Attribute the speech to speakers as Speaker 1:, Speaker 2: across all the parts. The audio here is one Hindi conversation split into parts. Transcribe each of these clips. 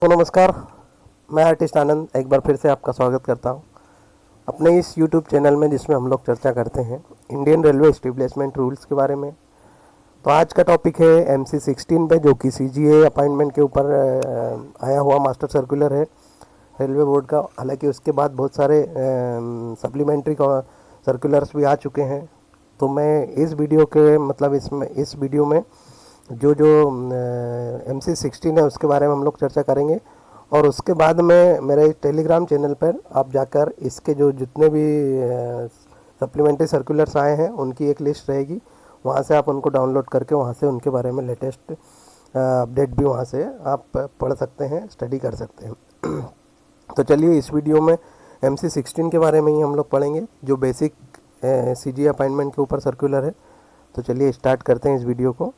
Speaker 1: तो नमस्कार, मैं आर्टिस्ट आनंद एक बार फिर से आपका स्वागत करता हूं अपने इस यूट्यूब चैनल में, जिसमें हम लोग चर्चा करते हैं इंडियन रेलवे एस्टेब्लिशमेंट रूल्स के बारे में। तो आज का टॉपिक है MC-16 पे, जो कि CGA अपॉइंटमेंट के ऊपर आया हुआ मास्टर सर्कुलर है रेलवे बोर्ड का। हालांकि उसके बाद बहुत सारे सप्लीमेंट्री सर्कुलर्स भी आ चुके हैं। तो मैं इस वीडियो के मतलब इस वीडियो में जो जो MC-16 है उसके बारे में हम लोग चर्चा करेंगे। और उसके बाद में मेरे टेलीग्राम चैनल पर आप जाकर इसके जो जितने भी सप्लीमेंट्री सर्कुलर्स आए हैं उनकी एक लिस्ट रहेगी। वहाँ से आप उनको डाउनलोड करके वहाँ से उनके बारे में लेटेस्ट अपडेट भी वहाँ से आप पढ़ सकते हैं, स्टडी कर सकते हैं। तो चलिए, इस वीडियो में MC-16 के बारे में ही हम लोग पढ़ेंगे, जो बेसिक CGA अपॉइंटमेंट के ऊपर सर्कुलर है। तो चलिए स्टार्ट करते हैं इस वीडियो को।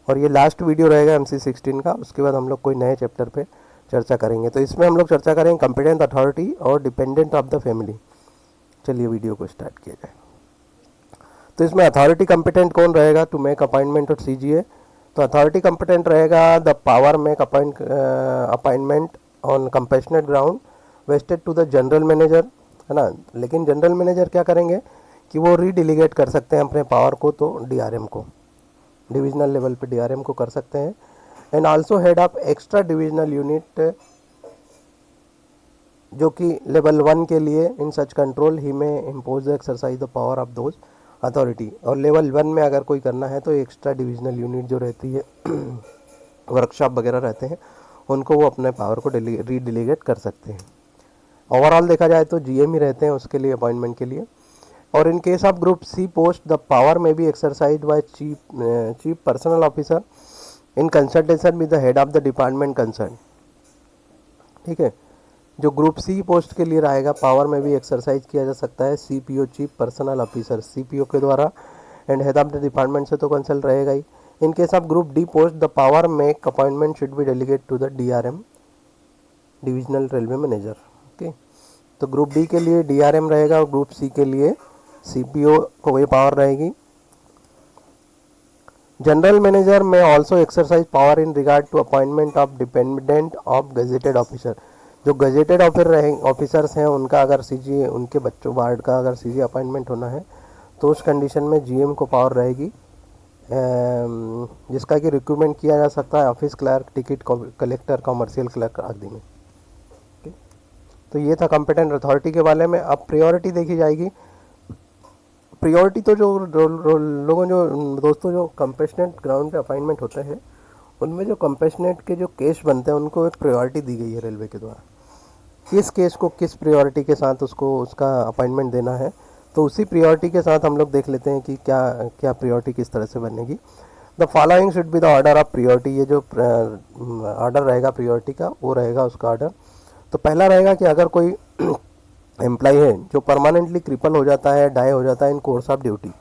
Speaker 1: और ये लास्ट वीडियो रहेगा MC-16 का। उसके बाद हम लोग कोई नए चैप्टर पे चर्चा करेंगे। तो इसमें हम लोग चर्चा करेंगे कंपिटेंट अथॉरिटी और डिपेंडेंट ऑफ द फैमिली। चलिए वीडियो को स्टार्ट किया जाए। तो इसमें अथॉरिटी कंपिटेंट कौन रहेगा टू मेक अपॉइंटमेंट और CGA? तो अथॉरिटी कंपिटेंट रहेगा the power make appointment on compassionate ground vested to the general manager, है ना। लेकिन जनरल मैनेजर क्या करेंगे कि वो रीडिलीगेट कर सकते हैं अपने पावर को, तो DRM को, डिविजनल लेवल पे DRM को कर सकते हैं। And also head of extra divisional unit, जो कि लेवल 1 के लिए इन सच कंट्रोल ही में impose exercise the power of those authority. और लेवल 1 में अगर कोई करना है तो एक्स्ट्रा डिविजनल यूनिट जो रहती है वर्कशॉप वगैरह रहते हैं, उनको वो अपने पावर को रीडिलीगेट कर सकते हैं। ओवरऑल देखा जाए तो GM ही रहते हैं उसके लिए, अपॉइंटमेंट के लिए। और in case of group C post, the power may be exercise by chief personnel officer in consultation with the head of the department concern. ठीक है, जो ग्रुप C पोस्ट के लिए रहेगा, पावर में भी एक्सरसाइज किया जा सकता है CPO, chief personnel officer, CPO के द्वारा। And head of the department से तो कंसल्ट रहेगा ही। In case of group D post, the power make appointment should be delegate to the DRM, divisional railway manager. Okay, तो ग्रुप D के लिए DRM रहेगा और ग्रुप C के लिए CPO को वही पावर रहेगी। जनरल मैनेजर में also exercise power in regard to appointment of dependent of gazetted officer. जो गजेटेड ऑफिसर्स हैं उनका अगर CGA, उनके बच्चों वार्ड का अगर CGA अपॉइंटमेंट होना है तो उस कंडीशन में GM को पावर रहेगी, जिसका कि रिक्रूटमेंट किया जा सकता है office clerk, ticket collector, commercial clerk आदि में। तो ये था कंपिटेंट अथॉरिटी के बारे में। अब प्रायोरिटी देखी जाएगी। प्रायोरिटी तो जो दोस्तों जो कंपैशनेट ग्राउंड पे अपॉइंटमेंट होते हैं, उनमें जो कंपैशनेट के जो केस बनते हैं उनको एक प्रायोरिटी दी गई है रेलवे के द्वारा। किस केस को किस प्रायोरिटी के साथ उसको उसका अपॉइंटमेंट देना है, तो उसी प्रायोरिटी के साथ हम लोग देख लेते हैं कि क्या क्या प्रायोरिटी किस तरह से बनेगी। The following should be the order of priority. ये जो ऑर्डर रहेगा प्रायोरिटी का, वो रहेगा उसका ऑर्डर। तो पहला रहेगा कि अगर कोई एम्प्लॉय है जो परमानेंटली क्रिपल हो जाता है, डाई हो जाता है इन कोर्स ऑफ ड्यूटी,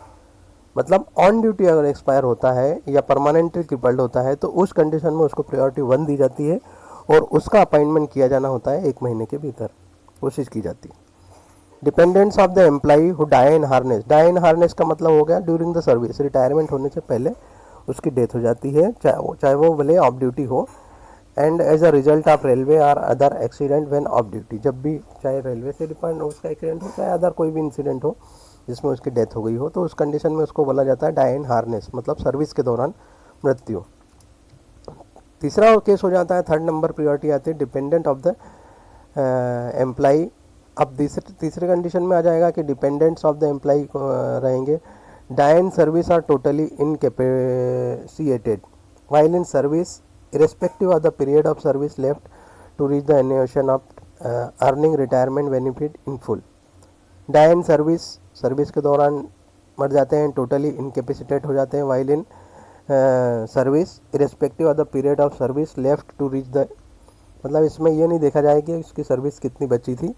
Speaker 1: मतलब ऑन ड्यूटी अगर एक्सपायर होता है या परमानेंटली क्रिपल्ड होता है, तो उस कंडीशन में उसको प्रायोरिटी 1 दी जाती है और उसका अपॉइंटमेंट किया जाना होता है 1 महीने के भीतर, कोशिश की जाती है। Dependents of the employee who die in harness. Die in harness का मतलब हो गया ड्यूरिंग द सर्विस, रिटायरमेंट होने से पहले उसकी डेथ हो जाती है, चाहे वो भले ऑफ ड्यूटी हो। And as a result of railway or other accident when off duty, जब भी चाहे रेलवे से डिपेंड उसका एक्सीडेंट हो, चाहे अदर कोई भी इंसिडेंट हो जिसमें उसकी डेथ हो गई हो, तो उस कंडीशन में उसको बोला जाता है डाई इन हार्नेस, मतलब सर्विस के दौरान मृत्यु। तीसरा केस हो जाता है, 3rd नंबर प्रायोरिटी आती है डिपेंडेंट ऑफ द एम्प्लॉय। अब तीसरे कंडीशन में आ जाएगा कि डिपेंडेंट्स ऑफ द एम्प्लॉय रहेंगे die in service are totally incapacitated while in service irrespective of the period of service left to reach the annuation of earning retirement benefit in full. Die in service, service के दौरान मर जाते हैं, टोटली इनकेपेसिटेट हो जाते हैं, while in service irrespective of the period of service left to reach the, मतलब इसमें ये नहीं देखा जाए कि इसकी सर्विस कितनी बची थी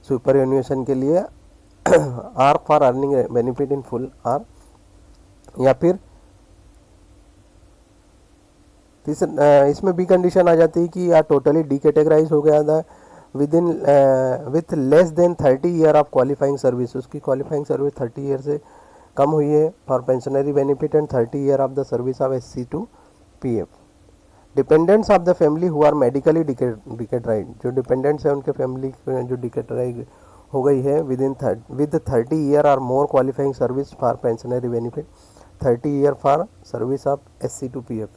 Speaker 1: सुपर एन्यूएशन के लिए, or for earning benefit in full or, या फिर इसमें बी कंडीशन आ जाती है कि या टोटली डीकैटेगराइज हो गया था with less than 30 year of qualifying service, उसकी क्वालिफाइंग सर्विस 30 ईयर से कम हुई है for pensionary benefit and 30 year of the service of SC to PF। Dependents of the family who are medically decategorised, जो डिपेंडेंट्स है उनके फैमिली जो डिकेटराइड हो गई है with 30 year or more qualifying service for pensionary benefit, 30 year for service of SC to PF।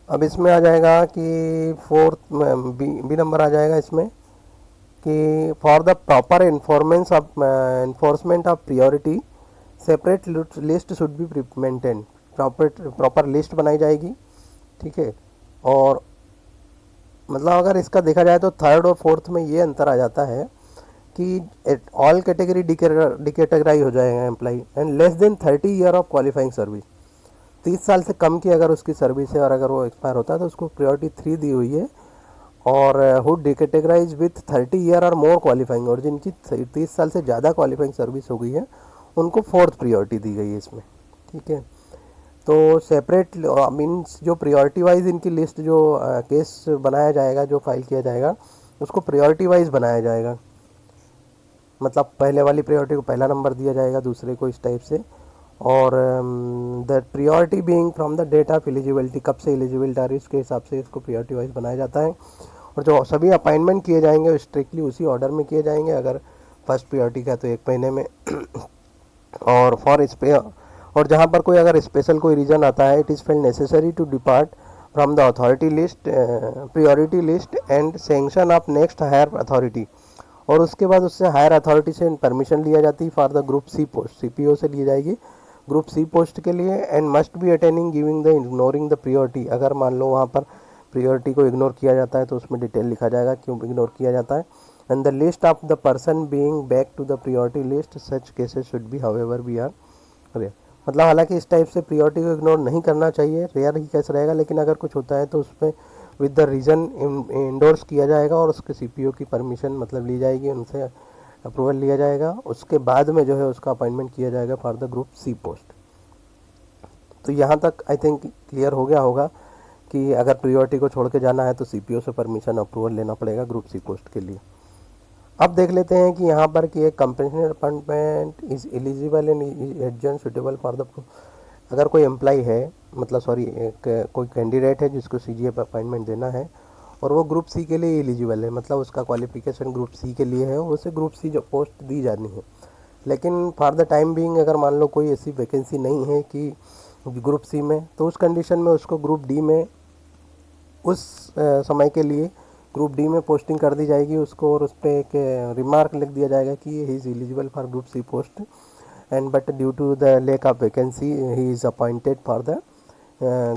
Speaker 1: अब इसमें आ जाएगा कि फोर्थ बी नंबर आ जाएगा इसमें कि for the proper enforcement of priority separate list should be maintain, proper list बनाई जाएगी, ठीक है। और मतलब अगर इसका देखा जाए तो थर्ड और फोर्थ में ये अंतर आ जाता है कि ऑल कैटेगरी डिकेटेगराइज हो जाएगा employee and less than 30 year of qualifying service, 30 साल से कम की अगर उसकी सर्विस है और अगर वो एक्सपायर होता है तो उसको प्रायोरिटी 3 दी हुई है। और who डिकेटेगराइज with 30 year or more qualifying, और जिनकी 30 साल से ज़्यादा क्वालिफाइंग सर्विस हो गई है उनको फोर्थ प्रायोरिटी दी गई है इसमें, ठीक है। तो सेपरेट मीन्स जो प्रायोरिटी वाइज इनकी लिस्ट जो केस बनाया जाएगा, जो फाइल किया जाएगा उसको प्रायोरिटी वाइज बनाया जाएगा, मतलब पहले वाली प्रायोरिटी को पहला नंबर दिया जाएगा, दूसरे को इस टाइप से। और the priority being from the date of eligibility, कब से एलिजिबिलिटी आ रही है उसके हिसाब से इसको प्रायोरिटी वाइज बनाया जाता है। और जो सभी अपॉइंटमेंट किए जाएंगे स्ट्रिक्टली उसी ऑर्डर में किए जाएंगे, अगर फर्स्ट प्रायोरिटी का तो 1 महीने में और और जहाँ पर कोई अगर स्पेशल कोई रीज़न आता है, it is felt necessary to depart from the authority list priority list and sanction of next higher authority, और उसके बाद उससे हायर अथॉरिटी से परमिशन लिया जाती है for the group C post, CPO से ली जाएगी ग्रुप सी पोस्ट के लिए। And must be attaining giving the ignoring the priority, अगर मान लो वहाँ पर प्रायोरिटी को इग्नोर किया जाता है तो उसमें डिटेल लिखा जाएगा क्यों इग्नोर किया जाता है। And the list of the person being back to the priority list such cases should be however be are rare, मतलब हालांकि इस टाइप से प्रायोरिटी को इग्नोर नहीं करना चाहिए, रेयर ही केस रहेगा, लेकिन अगर कुछ होता है तो उसमें विद द रीज़न इंडोर्स किया जाएगा और उसके CPO की परमिशन मतलब ली जाएगी, उनसे अप्रूवल लिया जाएगा, उसके बाद में जो है उसका अपॉइंटमेंट किया जाएगा for the group C post. तो यहाँ तक आई थिंक क्लियर हो गया होगा कि अगर प्रायोरिटी को छोड़ के जाना है तो CPO से परमिशन अप्रूवल लेना पड़ेगा ग्रुप सी पोस्ट के लिए। अब देख लेते हैं कि यहाँ पर कि एक compensation appointment is eligible and adjust suitable for the, अगर कोई एम्प्लाई है मतलब कोई कैंडिडेट है जिसको CGA पर अपॉइंटमेंट देना है और वो ग्रुप सी के लिए एलिजिबल है, मतलब उसका क्वालिफिकेशन ग्रुप सी के लिए है, उसे ग्रुप सी जो पोस्ट दी जानी है। लेकिन फॉर द टाइम बीइंग अगर मान लो कोई ऐसी वैकेंसी नहीं है कि ग्रुप सी में, तो उस कंडीशन में उसको ग्रुप डी में उस समय के लिए ग्रुप डी में पोस्टिंग कर दी जाएगी उसको, और उस पर एक रिमार्क लिख दिया जाएगा कि he is eligible for group C post and but due to the lack of vacancy he is appointed for the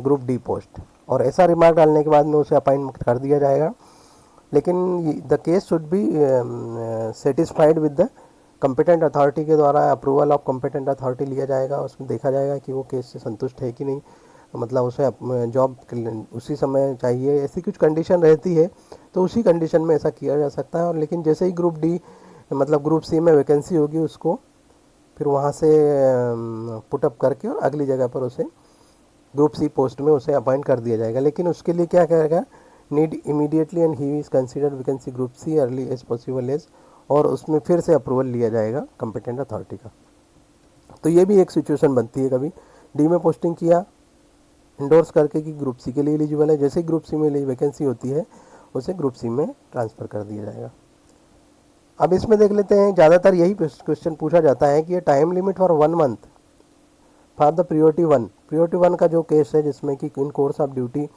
Speaker 1: group D post, और ऐसा रिमार्क डालने के बाद में उसे अपॉइंट कर दिया जाएगा। लेकिन the case should be satisfied with the competent authority के द्वारा, अप्रूवल ऑफ कॉम्पिटेंट अथॉरिटी लिया जाएगा, उसमें देखा जाएगा कि वो केस से संतुष्ट है कि नहीं, मतलब उसे जॉब उसी समय चाहिए, ऐसी कुछ कंडीशन रहती है तो उसी कंडीशन में ऐसा किया जा सकता है। और लेकिन जैसे ही ग्रुप डी मतलब ग्रुप सी में वैकेंसी होगी उसको फिर वहाँ से पुटअप करके और अगली जगह पर उसे ग्रुप सी पोस्ट में उसे अपॉइंट कर दिया जाएगा। लेकिन उसके लिए क्या करेगा, need immediately and he is considered vacancy group C early as possible as, और उसमें फिर से अप्रूवल लिया जाएगा कॉम्पिटेंट अथॉरिटी का। तो ये भी एक सिचुएशन बनती है, कभी डी में पोस्टिंग किया इंडोर्स करके कि ग्रुप सी के लिए एलिजिबल है, जैसे ही ग्रुप सी में वैकेंसी होती है उसे ग्रुप सी में ट्रांसफ़र कर दिया जाएगा। अब इसमें देख लेते हैं, ज़्यादातर यही क्वेश्चन पूछा जाता है कि ये time limit for 1 month for the priority one का जो केस है जिसमें कि इन कोर्स ऑफ ड्यूटी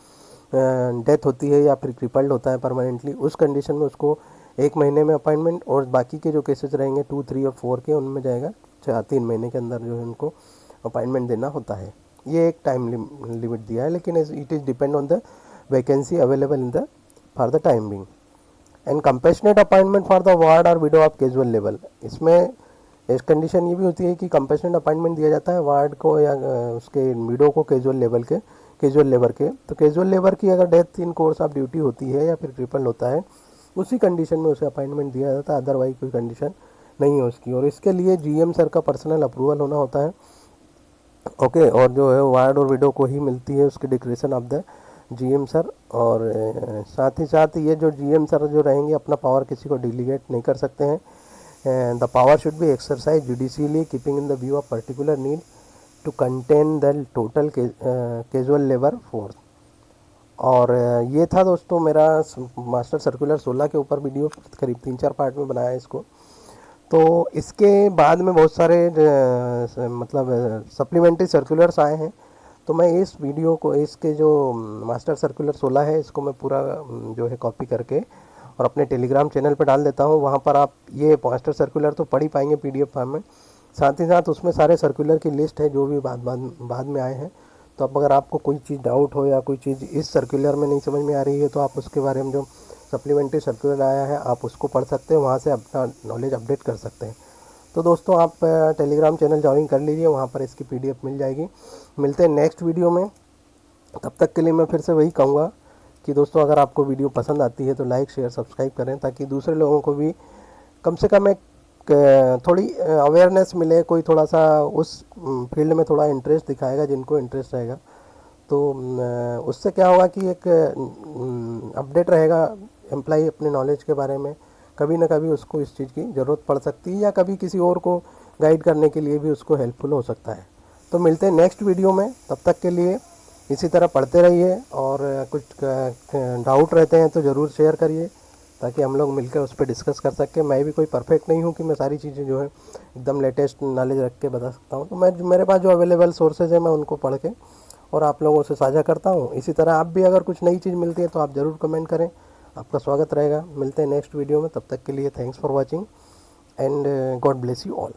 Speaker 1: डेथ होती है या फिर क्रिपल्ड होता है परमानेंटली, उस कंडीशन में उसको 1 महीने में अपॉइंटमेंट, और बाकी के जो केसेस रहेंगे 2, 3 और 4 के उनमें जाएगा 3 महीने के अंदर जो है उनको अपॉइंटमेंट देना होता है। ये एक टाइम लिमिट दिया है, लेकिन it is depend on the vacancy available in the for the time being. And compassionate appointment for the ward और विडो ऑफ कैजुअल लेवल, इसमें इस कंडीशन ये भी होती है कि कंपेशनेट अपॉइंटमेंट दिया जाता है वार्ड को या उसके विडो को कैजुअल लेबर के। तो कैजुअल लेबर की अगर death in course of duty होती है या फिर क्रिपल होता है, उसी कंडीशन में उसे अपॉइंटमेंट दिया जाता है, अदरवाइज कोई कंडीशन नहीं है उसकी। और इसके लिए GM सर का पर्सनल अप्रूवल होना होता है, ओके। और जो है वार्ड और विडो को ही मिलती है उसकी डिक्रेशन ऑफ द GM सर। और साथ ही साथ ये जो GM सर जो रहेंगे अपना पावर किसी को डिलीगेट नहीं कर सकते हैं। The power should be exercise judicially keeping in the view of particular need to contain the total casual labour force. और ये था दोस्तों मेरा मास्टर सर्कुलर 16 के ऊपर वीडियो, करीब 3-4 पार्ट में बनाया इसको। तो इसके बाद में बहुत सारे मतलब सप्लीमेंट्री सर्कुलर्स आए हैं, तो मैं इस वीडियो को, इसके जो मास्टर सर्कुलर 16 है, इसको मैं पूरा जो है कॉपी करके और अपने टेलीग्राम चैनल पर डाल देता हूँ। वहाँ पर आप ये मास्टर सर्कुलर तो पढ़ ही पाएंगे PDF फॉर्म में, साथ ही साथ उसमें सारे सर्कुलर की लिस्ट है जो भी बाद में आए हैं। तो अब अगर आपको कोई चीज़ डाउट हो या कोई चीज़ इस सर्कुलर में नहीं समझ में आ रही है, तो आप उसके बारे में जो सप्लीमेंट्री सर्कुलर आया है आप उसको पढ़ सकते हैं, वहाँ से अपना नॉलेज अपडेट कर सकते हैं। तो दोस्तों आप टेलीग्राम चैनल ज्वाइन कर लीजिए, वहाँ पर इसकी PDF मिल जाएगी। मिलते हैं नेक्स्ट वीडियो में, तब तक के लिए मैं फिर से वही कहूँगा कि दोस्तों अगर आपको वीडियो पसंद आती है तो लाइक शेयर सब्सक्राइब करें, ताकि दूसरे लोगों को भी कम से कम एक थोड़ी अवेयरनेस मिले, कोई थोड़ा सा उस फील्ड में थोड़ा इंटरेस्ट दिखाएगा जिनको इंटरेस्ट रहेगा। तो उससे क्या होगा कि एक अपडेट रहेगा एम्प्लॉई अपने नॉलेज के बारे में, कभी ना कभी उसको इस चीज़ की ज़रूरत पड़ सकती है, या कभी किसी और को गाइड करने के लिए भी उसको हेल्पफुल हो सकता है। तो मिलते हैं नेक्स्ट वीडियो में, तब तक के लिए इसी तरह पढ़ते रहिए, और कुछ डाउट रहते हैं तो ज़रूर शेयर करिए, ताकि हम लोग मिलकर उस पर डिस्कस कर सकें। मैं भी कोई परफेक्ट नहीं हूँ कि मैं सारी चीज़ें जो है एकदम लेटेस्ट नॉलेज रख के बता सकता हूँ। तो मैं मेरे पास जो अवेलेबल सोर्सेज है मैं उनको पढ़ के और आप लोगों से साझा करता हूँ। इसी तरह आप भी अगर कुछ नई चीज़ मिलती है तो आप ज़रूर कमेंट करें, आपका स्वागत रहेगा। मिलते हैं नेक्स्ट वीडियो में, तब तक के लिए thanks for watching and God bless you all.